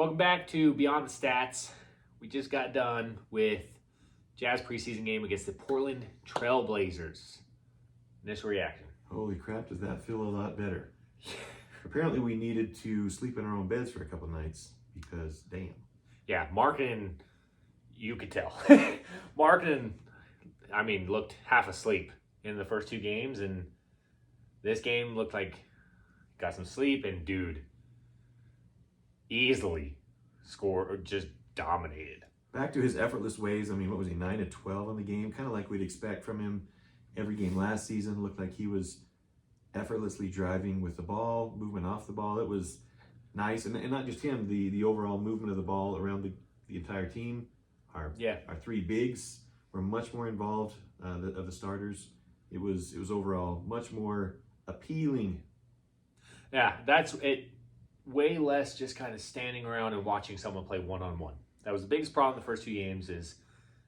Welcome back to Beyond the Stats. We just got done with Jazz preseason game against the Portland Trail Blazers. Initial reaction. Holy crap, does that feel a lot better? Apparently we needed to sleep in our own beds for a couple nights because, damn. Yeah, Markkanen, you could tell. Markkanen, looked half asleep in the first two games, and this game looked like got some sleep, and dude, easily scored or just dominated. Back to his effortless ways. What was he, 9 of 12 in the game? Kind of like we'd expect from him every game last season. Looked like he was effortlessly driving with the ball, movement off the ball. It was nice. And not just him, the overall movement of the ball around the entire team. Our three bigs were much more involved of the starters. It was overall much more appealing. Yeah, that's it. Way less just kind of standing around and watching someone play one-on-one. That was the biggest problem the first two games. Is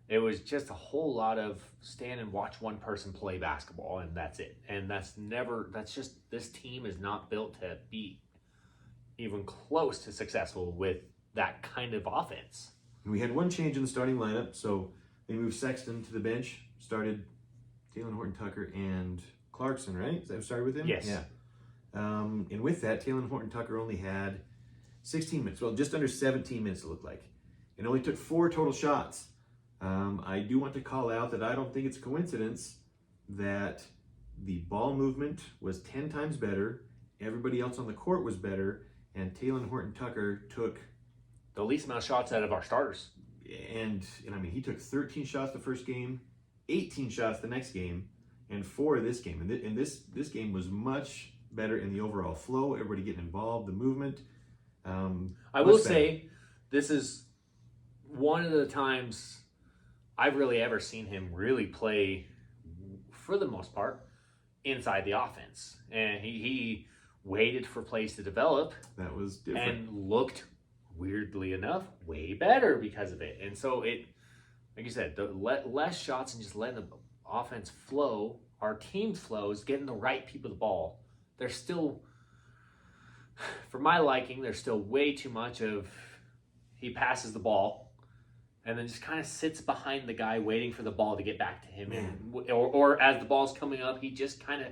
it was just a whole lot of stand and watch one person play basketball, and that's it. And that's just, this team is not built to be even close to successful with that kind of offense. We had one change in the starting lineup, so they moved Sexton to the bench, started Taylor Horton-Tucker and Clarkson, right? Is that who started with him? Yes. Yeah. And with that, Taylor Horton-Tucker only had 16 minutes. Well, just under 17 minutes it looked like. And only took 4 total shots. I do want to call out that I don't think it's a coincidence that the ball movement was 10 times better, everybody else on the court was better, and Taylor Horton-Tucker took the least amount of shots out of our starters. And he took 13 shots the first game, 18 shots the next game, and 4 this game. And this game was much better in the overall flow, everybody getting involved, the movement. I will say, this is one of the times I've really ever seen him really play, for the most part, inside the offense. And he waited for plays to develop. That was different. And looked, weirdly enough, way better because of it. And so it, like you said, the less shots and just letting the offense flow, our team flows, getting the right people the ball. There's still, for my liking, there's still way too much of he passes the ball and then just kind of sits behind the guy waiting for the ball to get back to him. And, or as the ball's coming up, he just kind of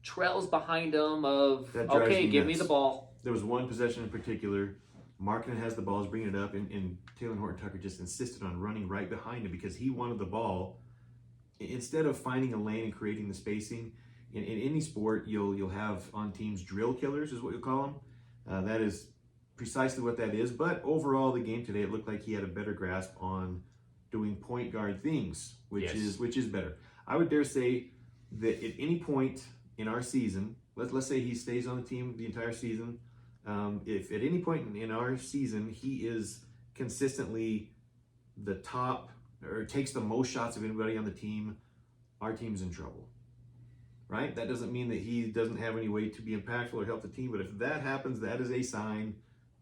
trails behind him of, okay, give me the ball. There was one possession in particular. Markkanen has the ball, is bringing it up, and Taylor Horton-Tucker just insisted on running right behind him because he wanted the ball. Instead of finding a lane and creating the spacing, in any sport, you'll have on teams drill killers, is what you call them. That is precisely what that is. But overall, the game today, it looked like he had a better grasp on doing point guard things, which is better. I would dare say that at any point in our season, let's say he stays on the team the entire season. If at any point in our season he is consistently the top or takes the most shots of anybody on the team, our team's in trouble. Right? That doesn't mean that he doesn't have any way to be impactful or help the team, but if that happens, that is a sign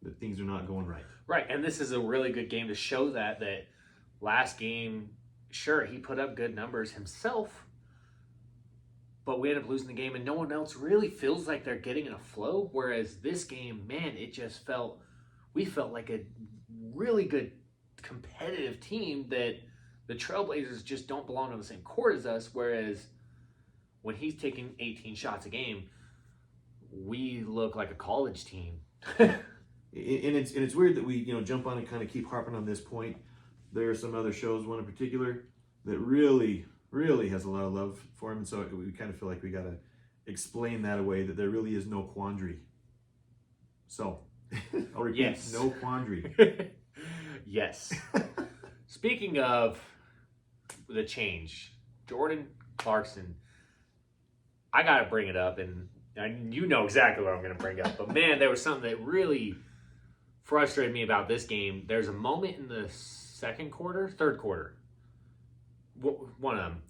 that things are not going right. Right, and this is a really good game to show that last game, sure, he put up good numbers himself, but we ended up losing the game, and no one else really feels like they're getting in a flow, whereas this game, man, we felt like a really good competitive team that the Trailblazers just don't belong on the same court as us, whereas when he's taking 18 shots a game, we look like a college team. And it's weird that we jump on and kind of keep harping on this point. There are some other shows, one in particular, that really, really has a lot of love for him. And so we kind of feel like we got to explain that away, that there really is no quandary. So, I'll repeat, yes. No quandary. Yes. Speaking of the change, Jordan Clarkson, I got to bring it up, and you know exactly what I'm going to bring up. But, man, there was something that really frustrated me about this game. There's a moment in the third quarter, one of them.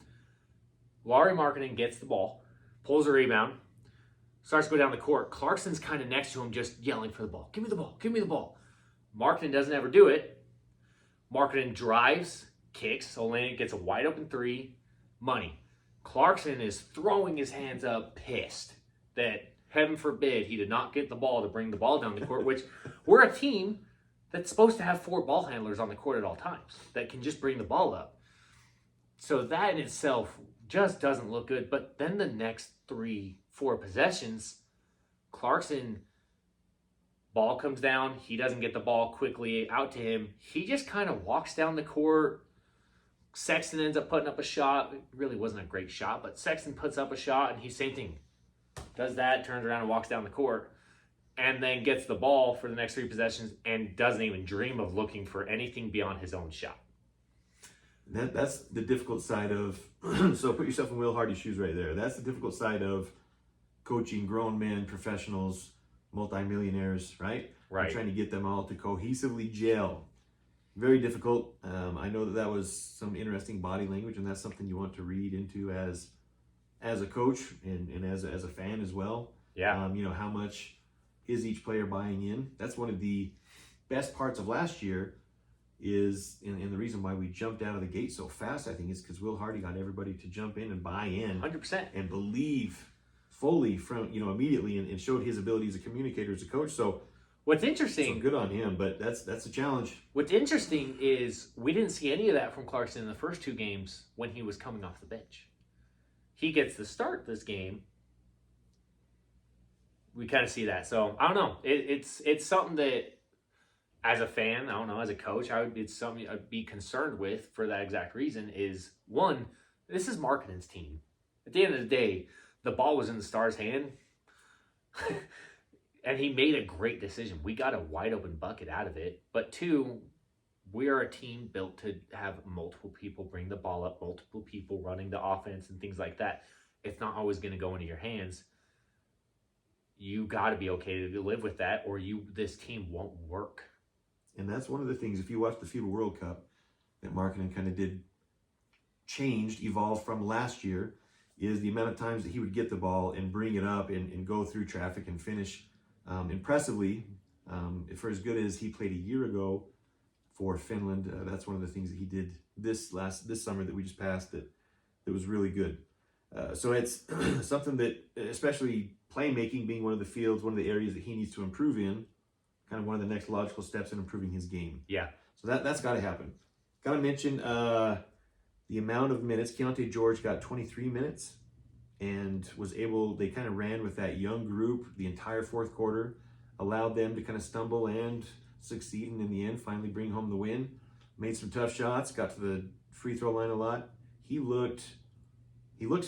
Lauri Markkanen gets the ball, pulls a rebound, starts to go down the court. Clarkson's kind of next to him just yelling for the ball. Give me the ball. Give me the ball. Markkanen doesn't ever do it. Markkanen drives, kicks. Olenek gets a wide open three. Money. Clarkson is throwing his hands up, pissed that heaven forbid he did not get the ball to bring the ball down the court, which we're a team that's supposed to have 4 ball handlers on the court at all times that can just bring the ball up. So that in itself just doesn't look good. But then the next 3-4 possessions, Clarkson, ball comes down. He doesn't get the ball quickly out to him. He just kind of walks down the court. Sexton ends up putting up a shot. It really wasn't a great shot, but Sexton puts up a shot, and he, same thing, does that, turns around and walks down the court, and then gets the ball for the next 3 possessions and doesn't even dream of looking for anything beyond his own shot. That's the difficult side of, so put yourself in Will Hardy's shoes right there. That's the difficult side of coaching grown men, professionals, multimillionaires, right? Right. You're trying to get them all to cohesively gel. Very difficult. I know that was some interesting body language, and that's something you want to read into as a coach and as a fan as well. Yeah. How much is each player buying in? That's one of the best parts of last year is, and the reason why we jumped out of the gate so fast, I think, is because Will Hardy got everybody to jump in and buy in 100%. and believe fully from, immediately and showed his ability as a communicator, as a coach. So what's interesting, so good on him, but that's a challenge. What's interesting is we didn't see any of that from Clarkson in the first 2 games when he was coming off the bench. He gets the start this game. We kind of see that. So I don't know. It's something that, as a fan, I don't know, as a coach, it's something I'd be concerned with for that exact reason. Is one, this is Markkanen's team. At the end of the day, the ball was in the Stars' hand, and he made a great decision. We got a wide open bucket out of it. But 2, we are a team built to have multiple people bring the ball up, multiple people running the offense and things like that. It's not always going to go into your hands. You got to be okay to live with that, or this team won't work. And that's one of the things, if you watch the FIBA World Cup, that Markkanen kind of evolved from last year, is the amount of times that he would get the ball and bring it up and go through traffic and finish impressively. For as good as he played a year ago for Finland, that's one of the things that he did this summer that we just passed that was really good. So it's something that, especially playmaking being one of the areas that he needs to improve in, kind of one of the next logical steps in improving his game. Yeah. So that's got to happen. Got to mention the amount of minutes. Keontae George got 23 minutes and they kind of ran with that young group the entire 4th quarter, allowed them to kind of stumble and succeed, and in the end finally bring home the win. Made some tough shots, got to the free throw line a lot. He looks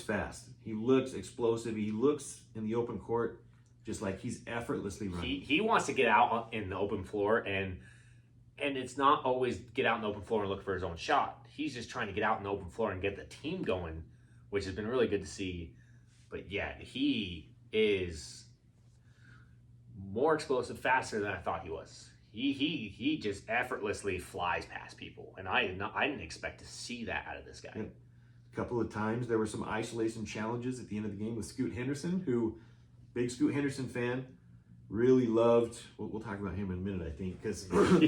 fast. He looks explosive. He looks in the open court just like he's effortlessly running. He wants to get out in the open floor, and it's not always get out in the open floor and look for his own shot. He's just trying to get out in the open floor and get the team going, which has been really good to see. But yeah, he is more explosive, faster than I thought he was. He just effortlessly flies past people, and I didn't expect to see that out of this guy. Yeah. A couple of times there were some isolation challenges at the end of the game with Scoot Henderson, who, big Scoot Henderson fan, really loved. We'll talk about him in a minute, I think.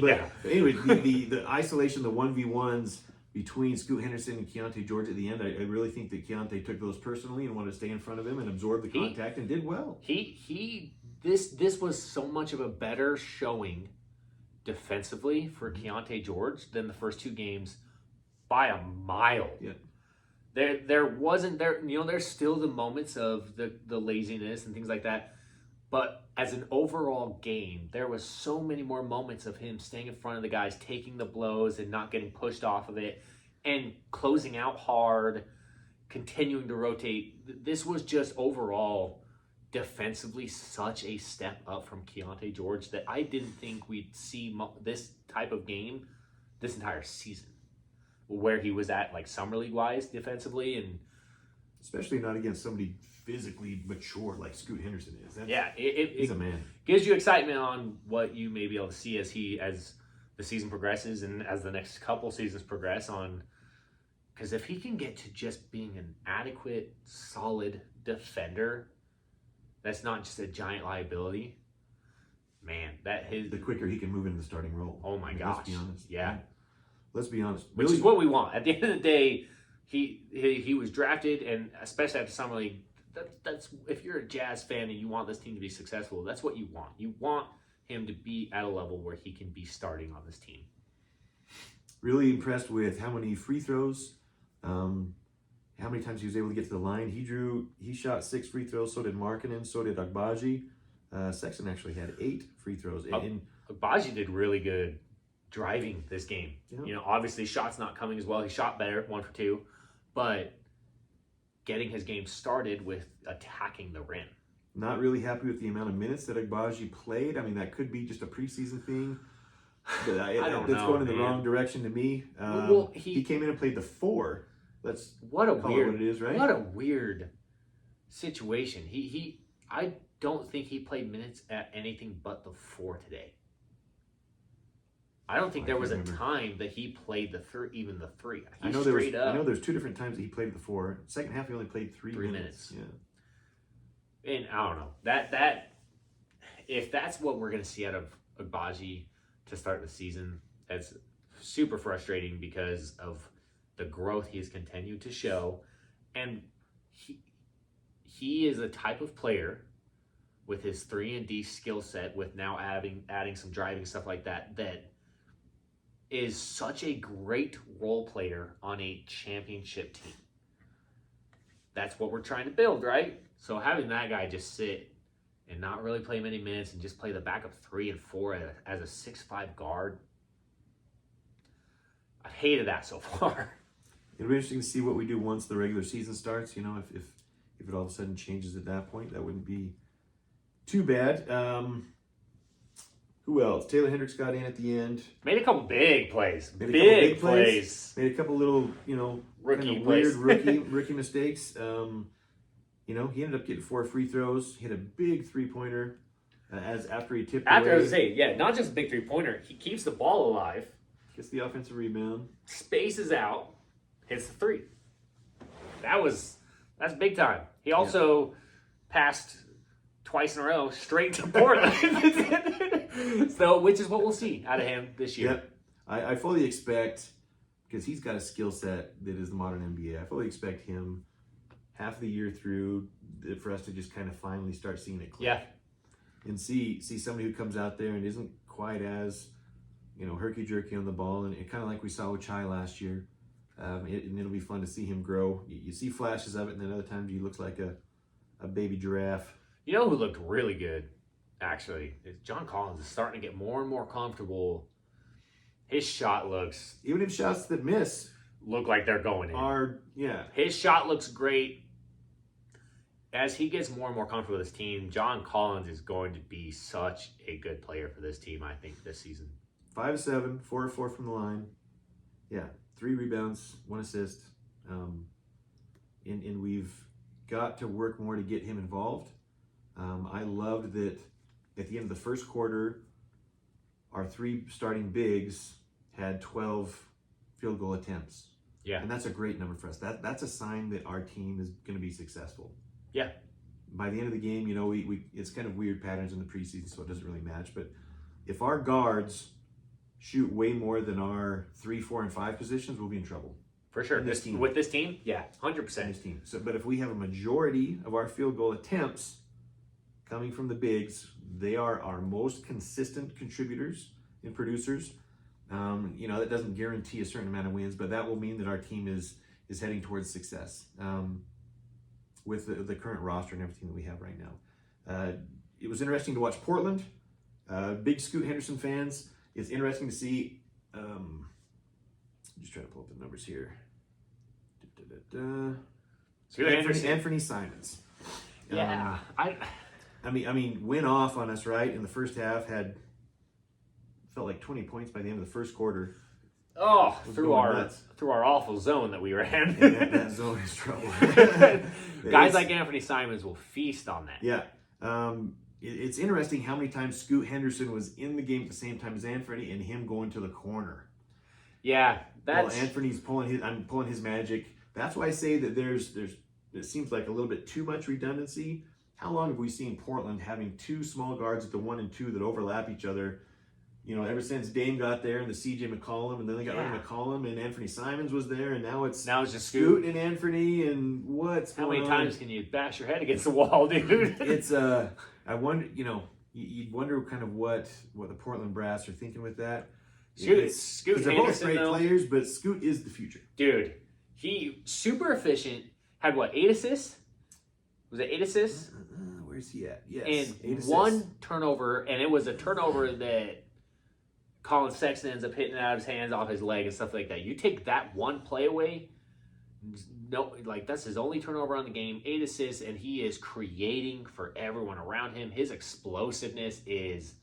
Yeah. But anyway, the isolation, the 1v1s between Scoot Henderson and Keontae George at the end, I really think that Keontae took those personally and wanted to stay in front of him and absorb the contact and did well. This was so much of a better showing defensively for Keontae George than the first 2 games by a mile. Yeah. There's still the moments of the laziness and things like that. But as an overall game, there was so many more moments of him staying in front of the guys, taking the blows and not getting pushed off of it, and closing out hard, continuing to rotate. This was just overall defensively such a step up from Keontae George that I didn't think we'd see this type of game this entire season, where he was at, like, summer league wise defensively, and especially not against somebody physically mature like Scoot Henderson is. He's a man. Gives you excitement on what you may be able to see as the season progresses and as the next couple seasons progress on. Because if he can get to just being an adequate, solid defender, that's not just a giant liability. Man, the quicker he can move into the starting role. Oh my gosh! Let's be honest. Yeah. Let's be honest. Which is what we want. At the end of the day, he was drafted, and especially after summer league, that's if you're a Jazz fan and you want this team to be successful, that's what you want. You want him to be at a level where he can be starting on this team. Really impressed with how many free throws, how many times he was able to get to the line. He shot 6 free throws, so did Markkanen, so did Agbaji. Sexton actually had 8 free throws. Agbaji did really good driving this game. Yeah. Obviously shots not coming as well. He shot better, 1 for 2, but getting his game started with attacking the rim. Not really happy with the amount of minutes that Agbaji played. I mean, that could be just a preseason thing. But I don't that's know, going in the man. wrong direction to me. Well, he came in and played the 4. Let's what a call weird, it what it is, right? What a weird situation. I don't think he played minutes at anything but the 4 today. I don't think there was a time that he played the 3, even the 3. I know there's 2 different times that he played the 4. Second half, he only played 3 minutes. Yeah. And I don't know that if that's what we're gonna see out of Agbaji to start the season, that's super frustrating because of the growth he has continued to show, and he is a type of player with his 3-and-D skill set, with now adding some driving stuff like that, that is such a great role player on a championship team. That's what we're trying to build, right? So having that guy just sit and not really play many minutes and just play the backup 3 and 4 as a 6'5" guard, I hated that so far. It'll be interesting to see what we do once the regular season starts. If it all of a sudden changes at that point, that wouldn't be too bad. Who else? Taylor Hendricks got in at the end. Made a couple big plays. Big plays. Made a couple little, rookie kind of plays. weird rookie mistakes. He ended up getting 4 free throws. Hit a big 3-pointer after he tipped After away. I was saying, yeah, not just a big 3-pointer. He keeps the ball alive. Gets the offensive rebound. Spaces out. Hits the 3. That's big time. He also passed twice in a row straight to Portland. So, which is what we'll see out of him this year. Yep. I fully expect, because he's got a skill set that is the modern NBA, I fully expect him half the year through for us to just kind of finally start seeing it click. Yeah. And see somebody who comes out there and isn't quite as, herky-jerky on the ball, and kind of like we saw with Chai last year. And it'll be fun to see him grow. You see flashes of it, and then other times he looks like a baby giraffe. You know who looked really good, actually, is John Collins is starting to get more and more comfortable. His shot looks... Even if shots that miss look like they're going in. His shot looks great. As he gets more and more comfortable with his team, John Collins is going to be such a good player for this team, I think, this season. 5-7, 4-4 from the line. Yeah, 3 rebounds, 1 assist. And we've got to work more to get him involved. I loved that at the end of the first quarter, our 3 starting bigs had 12 field goal attempts. Yeah. And that's a great number for us. That's a sign that our team is going to be successful. Yeah. By the end of the game, we it's kind of weird patterns in the preseason, so it doesn't really match. But if our guards shoot way more than our 3, 4, and 5 positions, we'll be in trouble. For sure. With this team? Yeah, 100%. This team. But if we have a majority of our field goal attempts coming from the bigs, they are our most consistent contributors and producers. That doesn't guarantee a certain amount of wins, but that will mean that our team is heading towards success with the current roster and everything that we have right now. It was interesting to watch Portland. Big Scoot Henderson fans. It's interesting to see. I'm just trying to pull up the numbers here. Anthony Simons. Yeah, I mean, went off on us right in the first half. Felt like 20 points by the end of the first quarter. Oh, through our awful zone that we were in. that zone is trouble. Guys like Anthony Simons will feast on that. Yeah. It's interesting how many times Scoot Henderson was in the game at the same time as Anthony, and him going to the corner. Yeah, Anthony's pulling his magic. That's why I say that it seems like a little bit too much redundancy. How long have we seen Portland having 2 small guards at the 1 and 2 that overlap each other? Ever since Dame got there and the CJ McCollum, and then they got rid of McCollum, and Anthony Simons was there, and now it's just Scoot and Anthony, and what's how going many on? times can you bash your head against the wall, dude? It's I wonder, you'd wonder kind of what the Portland brass are thinking with that. Scoot they're both Henderson, great though, players, but Scoot is the future. dude. He super efficient. Had what, 8 assists? Was it 8 assists? Where's he at? Yes, And 8 assists. 1 turnover, and it was a turnover that Colin Sexton ends up hitting it out of his hands, off his leg, and stuff like that. You take that one play away, no, like that's his only turnover on the game, 8 assists, and he is creating for everyone around him. His explosiveness is,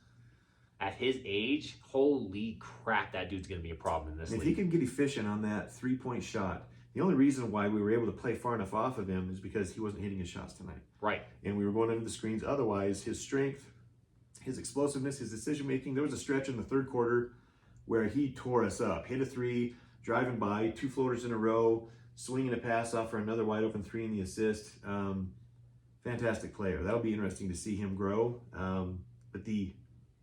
at his age, holy crap, that dude's going to be a problem in this And if league. he can get efficient on that 3-point shot, the only reason why we were able to play far enough off of him is because he wasn't hitting his shots tonight. Right. And we were going under the screens. Otherwise, his strength, his explosiveness, his decision making. There was a stretch in the third quarter where he tore us up. Hit a 3, driving by, 2 floaters in a row, swinging a pass off for another wide open 3 in the assist. Fantastic player. That'll be interesting to see him grow. But the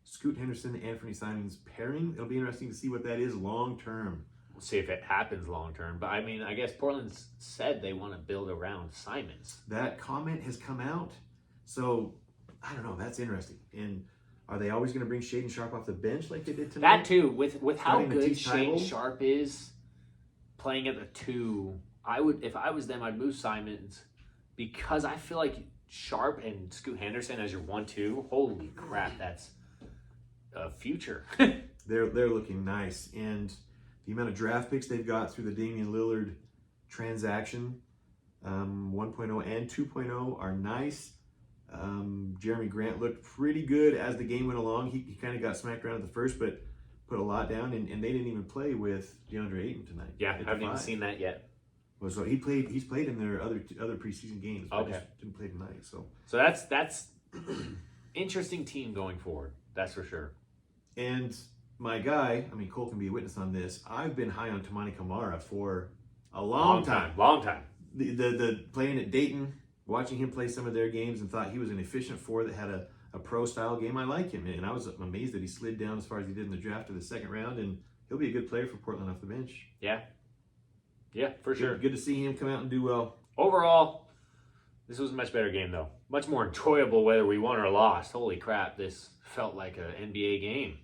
Scoot Henderson, Anthony Simons pairing, it'll be interesting to see what that is long term. We'll see if it happens long term. But I mean, I guess Portland's said they want to build around Simons. That comment has come out. So, I don't know. That's interesting. And are they always going to bring Shaden Sharp off the bench like they did tonight? That too, with how Starting to good teach Shane Tybalt? Sharp is playing at the 2, I would, if I was them, I'd move Simons, because I feel like Sharp and Scoot Henderson as your 1-2, holy crap, that's a future. They're looking nice. And the amount of draft picks they've got through the Damian Lillard transaction, 1.0 and 2.0 are nice. Jeremy Grant looked pretty good as the game went along. He kind of got smacked around at the first, but put a lot down, and they didn't even play with DeAndre Ayton tonight. Yeah, I at haven't even 5. seen that yet. Well, so he's played in their other preseason games, but Okay. just didn't play tonight. So that's interesting team going forward. That's for sure. And my guy, I mean, Cole can be a witness on this. I've been high on Tamani Kamara for a long time. Long time. The playing at Dayton, watching him play some of their games, and thought he was an efficient 4 that had a pro style game. I like him, and I was amazed that he slid down as far as he did in the draft of the second round, and he'll be a good player for Portland off the bench. Yeah, for sure. Good to see him come out and do well. Overall, this was a much better game, though. Much more enjoyable whether we won or lost. Holy crap, this felt like an NBA game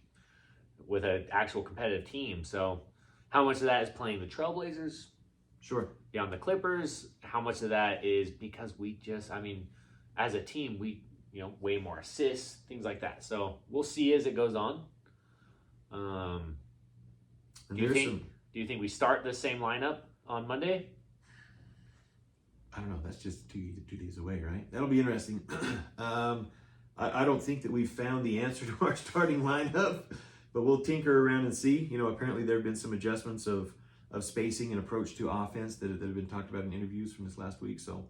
with an actual competitive team. So how much of that is playing the Trailblazers Sure. beyond the Clippers? How much of that is because we just, I mean, as a team, we, way more assists, things like that. So we'll see as it goes on. And Do you think we start the same lineup on Monday? I don't know. That's just two days away, right? That'll be interesting. I don't think that we've found the answer to our starting lineup, but we'll tinker around and see. Apparently there have been some adjustments of spacing and approach to offense that have been talked about in interviews from this last week. So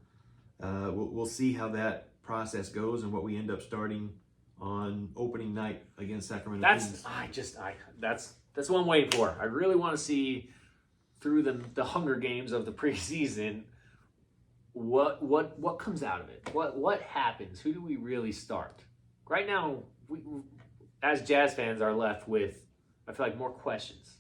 we'll see how that process goes and what we end up starting on opening night against Sacramento Kings. That's what I'm waiting for. I really want to see through the Hunger Games of the preseason what comes out of it. What happens? Who do we really start? Right now, we as Jazz fans are left with, I feel like, more questions.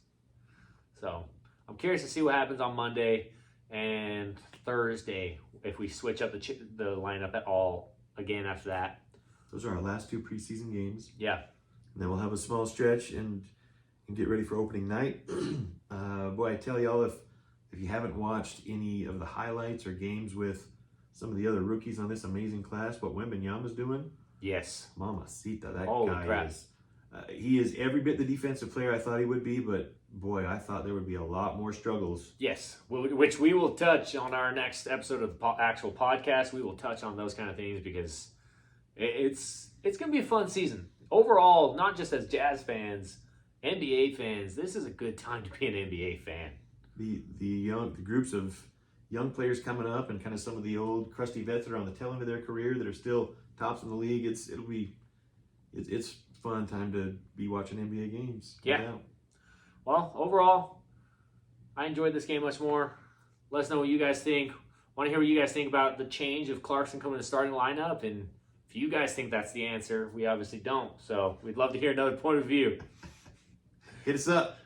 So I'm curious to see what happens on Monday and Thursday if we switch up the lineup at all again after that. Those are our last 2 preseason games. Yeah. And then we'll have a small stretch and get ready for opening night. Boy, I tell y'all, if you haven't watched any of the highlights or games with some of the other rookies on this amazing class, what Wembanyama's doing, Yes. Mamacita, that Holy guy crap. is. He is every bit the defensive player I thought he would be, but boy, I thought there would be a lot more struggles. Yes, which we will touch on our next episode of the actual podcast. We will touch on those kind of things because it's going to be a fun season. Overall, not just as Jazz fans, NBA fans, this is a good time to be an NBA fan. The groups of young players coming up and kind of some of the old crusty vets that are on the tail end of their career that are still tops in the league. It's fun time to be watching NBA games. Yeah. Well, overall, I enjoyed this game much more. Let us know what you guys think. Want to hear what you guys think about the change of Clarkson coming to the starting lineup, and if you guys think that's the answer, we obviously don't. So we'd love to hear another point of view. Hit us up.